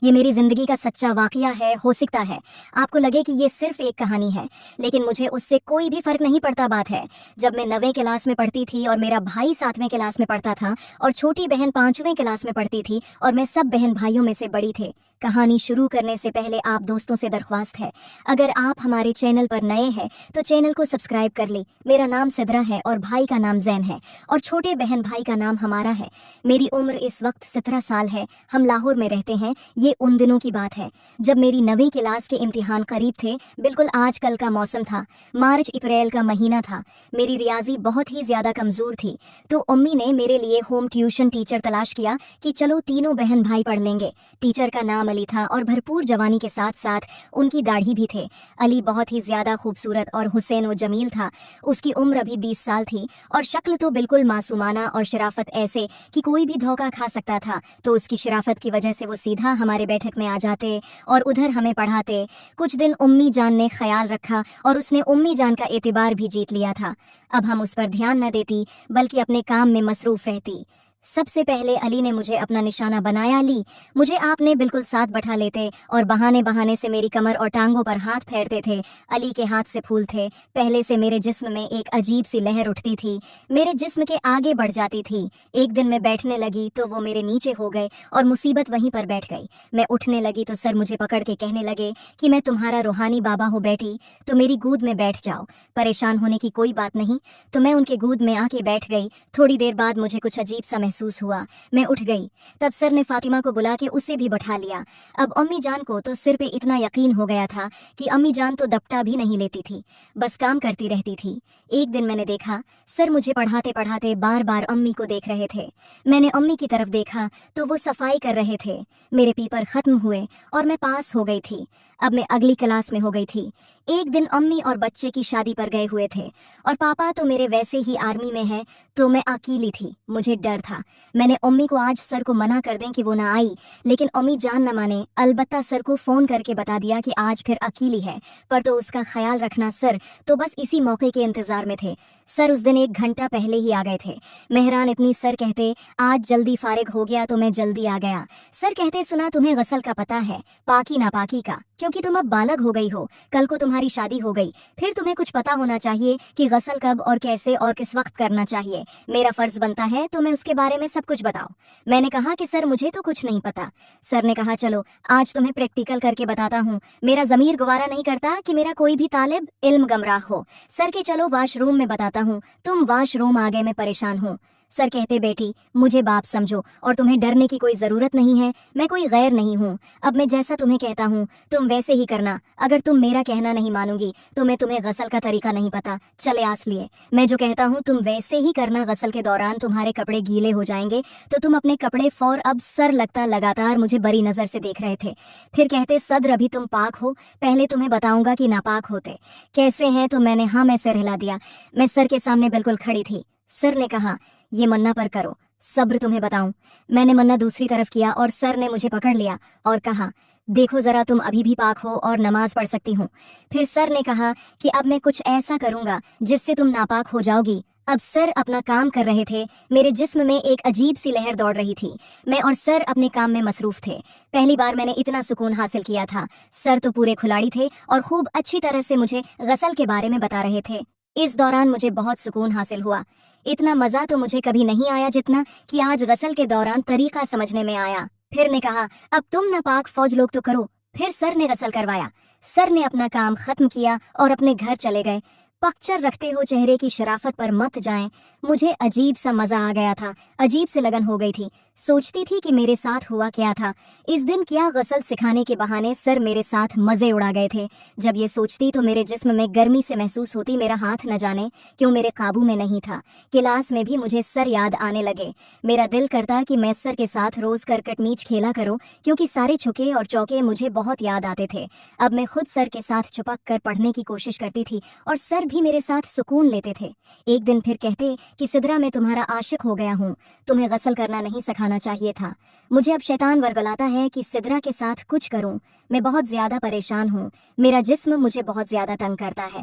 یہ میری زندگی کا سچا واقعہ ہے، ہو سکتا ہے آپ کو لگے کہ یہ صرف ایک کہانی ہے، لیکن مجھے اس سے کوئی بھی فرق نہیں پڑتا۔ بات ہے جب میں 9ویں کلاس میں پڑھتی تھی اور میرا بھائی 7ویں کلاس میں پڑھتا تھا اور چھوٹی بہن 5ویں کلاس میں پڑھتی تھی اور میں سب بہن بھائیوں میں سے بڑی تھے۔ کہانی شروع کرنے سے پہلے آپ دوستوں سے درخواست ہے، اگر آپ ہمارے چینل پر نئے ہیں تو چینل کو سبسکرائب کر لیں۔ میرا نام سدرا ہے اور بھائی کا نام زین ہے اور چھوٹے بہن بھائی کا نام ہمارا ہے۔ میری عمر اس وقت 17 سال ہے۔ ہم لاہور میں رہتے ہیں۔ یہ ان دنوں کی بات ہے جب میری 9ویں کلاس کے امتحان قریب تھے، بالکل آج کل کا موسم تھا، مارچ اپریل کا مہینہ تھا۔ میری ریاضی بہت ہی زیادہ کمزور تھی، تو امی نے میرے لیے ہوم ٹیوشن ٹیچر تلاش کیا کہ چلو تینوں بہن بھائی پڑھ لیں گے۔ ٹیچر کا نام علی تھا اور بھرپور جوانی کے ساتھ ساتھ ان کی داڑھی بھی تھے۔ علی بہت ہی زیادہ خوبصورت اور حسین و جمیل تھا۔ اس کی عمر ابھی 20 سال تھی اور شکل تو بالکل معصومانہ اور شرافت ایسے کہ کوئی بھی دھوکہ کھا سکتا تھا، تو اس کی شرافت کی وجہ سے وہ سیدھا ہمارے بیٹھک میں آ جاتے اور ادھر ہمیں پڑھاتے۔ کچھ دن امی جان نے خیال رکھا اور اس نے امی جان کا اعتبار بھی جیت لیا تھا۔ اب ہم اس پر دھیان نہ دیتی بلکہ اپنے کام میں مصروف رہتی۔ سب سے پہلے علی نے مجھے اپنا نشانہ بنایا۔ علی مجھے آپ نے بالکل ساتھ بٹھا لیتے اور بہانے سے میری کمر اور ٹانگوں پر ہاتھ پھیرتے تھے۔ علی کے ہاتھ سے پھول تھے۔ پہلے سے میرے جسم میں ایک عجیب سی لہر اٹھتی تھی، میرے جسم کے آگے بڑھ جاتی تھی۔ ایک دن میں بیٹھنے لگی تو وہ میرے نیچے ہو گئے اور مصیبت وہیں پر بیٹھ گئی۔ میں اٹھنے لگی تو سر مجھے پکڑ کے کہنے لگے کہ میں تمہارا روحانی بابا ہوں بیٹی، تو میری گود میں بیٹھ جاؤ، پریشان ہونے کی کوئی بات نہیں۔ تو میں ان کے گود میں آ کے بیٹھ گئی۔ تھوڑی دیر بعد مجھے کچھ عجیب سا محسوس ہوا، میں اٹھ گئی۔ تب سر نے فاطمہ کو بلا کے اسے بھی بٹھا لیا۔ اب امی جان کو تو سر پہ اتنا یقین ہو گیا تھا کہ امی جان تو دپٹہ بھی نہیں لیتی تھی، بس کام کرتی رہتی تھی۔ ایک دن میں نے دیکھا سر مجھے پڑھاتے پڑھاتے بار بار امی کو دیکھ رہے تھے۔ میں نے امی کی طرف دیکھا تو وہ صفائی کر رہے تھے۔ میرے پیپر ختم ہوئے اور میں پاس ہو گئی تھی۔ اب میں اگلی کلاس میں ہو گئی تھی۔ ایک دن امی اور بچے کی شادی پر گئے ہوئے تھے اور پاپا تو میرے ویسے ہی آرمی میں ہے، تو میں اکیلی تھی۔ مجھے ڈر تھا میں نے امی کو آج سر کو منع کر دیں کہ وہ نہ آئی، لیکن امی جان نہ مانے۔ البتہ سر کو فون کر کے بتا دیا کہ آج پھر اکیلی ہے، پر تو اس کا خیال رکھنا سر تو بس اسی موقع کے انتظار میں تھے۔ سر اس دن 1 گھنٹہ پہلے ہی آ گئے تھے۔ مہران اتنی سر کہتے آج جلدی فارغ ہو گیا تو میں جلدی آ گیا۔ سر کہتے سنا تمہیں غسل کا پتہ ہے، پاکی ناپاکی کا، کیونکہ تم اب بالغ ہو گئی ہو، کل کو تمہاری شادی ہو گئی، پھر تمہیں کچھ پتہ ہونا چاہیے کہ غسل کب اور کیسے اور کس وقت کرنا چاہیے۔ میرا فرض بنتا ہے تو میں اس کے بارے میں سب کچھ بتاؤ۔ میں نے کہا کہ سر مجھے تو کچھ نہیں پتا۔ سر نے کہا چلو آج تمہیں پریکٹیکل کر کے بتاتا ہوں۔ میرا ضمیر گوارا نہیں کرتا کہ میرا کوئی بھی طالب علم گمراہ ہو۔ سر کے چلو واش روم میں بتاتا ہوں، تم واش روم آ گئے، میں پریشان ہوں۔ سر کہتے بیٹی مجھے باپ سمجھو اور تمہیں ڈرنے کی کوئی ضرورت نہیں ہے، میں کوئی غیر نہیں ہوں۔ اب میں جیسا تمہیں کہتا ہوں تم ویسے ہی کرنا، اگر تم میرا کہنا نہیں مانو گی تو میں تمہیں غسل کا طریقہ نہیں پتا، چلے آس لیے میں جو کہتا ہوں تم ویسے ہی کرنا۔ غسل کے دوران تمہارے کپڑے گیلے ہو جائیں گے تو تم اپنے کپڑے فور۔ اب سر لگتا لگاتار مجھے بری نظر سے دیکھ رہے تھے۔ پھر کہتے صدر ابھی تم پاک ہو، پہلے تمہیں بتاؤں گا کہ ناپاک ہوتے کیسے ہیں۔ تو میں نے ہاں میں سر ہلا دیا۔ میں سر کے سامنے بالکل کھڑی تھی۔ سر نے کہا یہ منا پر کرو، صبر تمہیں بتاؤں۔ میں نے منا دوسری طرف کیا اور سر نے مجھے پکڑ لیا اور کہا دیکھو ذرا تم ابھی بھی پاک ہو اور نماز پڑھ سکتی ہوں۔ پھر سر نے کہا کہ اب میں کچھ ایسا کروں گا جس سے تم ناپاک ہو جاؤ گی۔ اب سر اپنا کام کر رہے تھے، میرے جسم میں ایک عجیب سی لہر دوڑ رہی تھی۔ میں اور سر اپنے کام میں مصروف تھے۔ پہلی بار میں نے اتنا سکون حاصل کیا تھا۔ سر تو پورے کھلاڑی تھے اور خوب اچھی طرح سے مجھے غسل کے بارے میں بتا رہے تھے۔ اس دوران مجھے بہت سکون حاصل ہوا۔ اتنا مزہ تو مجھے کبھی نہیں آیا جتنا کہ آج غسل کے دوران طریقہ سمجھنے میں آیا۔ پھر نے کہا اب تم ناپاک فوج لوگ تو کرو۔ پھر سر نے غسل کروایا۔ سر نے اپنا کام ختم کیا اور اپنے گھر چلے گئے۔ پکچر رکھتے ہو چہرے کی شرافت پر مت جائیں۔ مجھے عجیب سا مزہ آ گیا تھا، عجیب سے لگن ہو گئی تھی۔ سوچتی تھی کہ میرے ساتھ ہوا کیا تھا۔ اس دن کیا غسل سکھانے کے بہانے سر میرے ساتھ مزے اڑا گئے تھے۔ جب یہ سوچتی تو میرے جسم میں گرمی سے محسوس ہوتی، میرا ہاتھ نہ جانے کیوں میرے قابو میں نہیں تھا۔ کلاس میں بھی مجھے سر یاد آنے لگے۔ میرا دل کرتا کہ میں سر کے ساتھ روز کرکٹ میچ کھیلا کروں، کیونکہ سارے چھکے اور چوکے مجھے بہت یاد آتے تھے۔ اب میں خود سر کے ساتھ چپک کر پڑھنے کی کوشش کرتی تھی اور سر بھی میرے ساتھ سکون لیتے تھے۔ ایک دن پھر کہتے کہ سدرا میں تمہارا عاشق ہو گیا ہوں، تمہیں غسل کرنا نہیں سکھانا چاہیے تھا۔ مجھے اب شیطان ورگلاتا ہے کہ سدرا کے ساتھ کچھ کروں۔ میں بہت زیادہ پریشان ہوں، میرا جسم مجھے بہت زیادہ تنگ کرتا ہے۔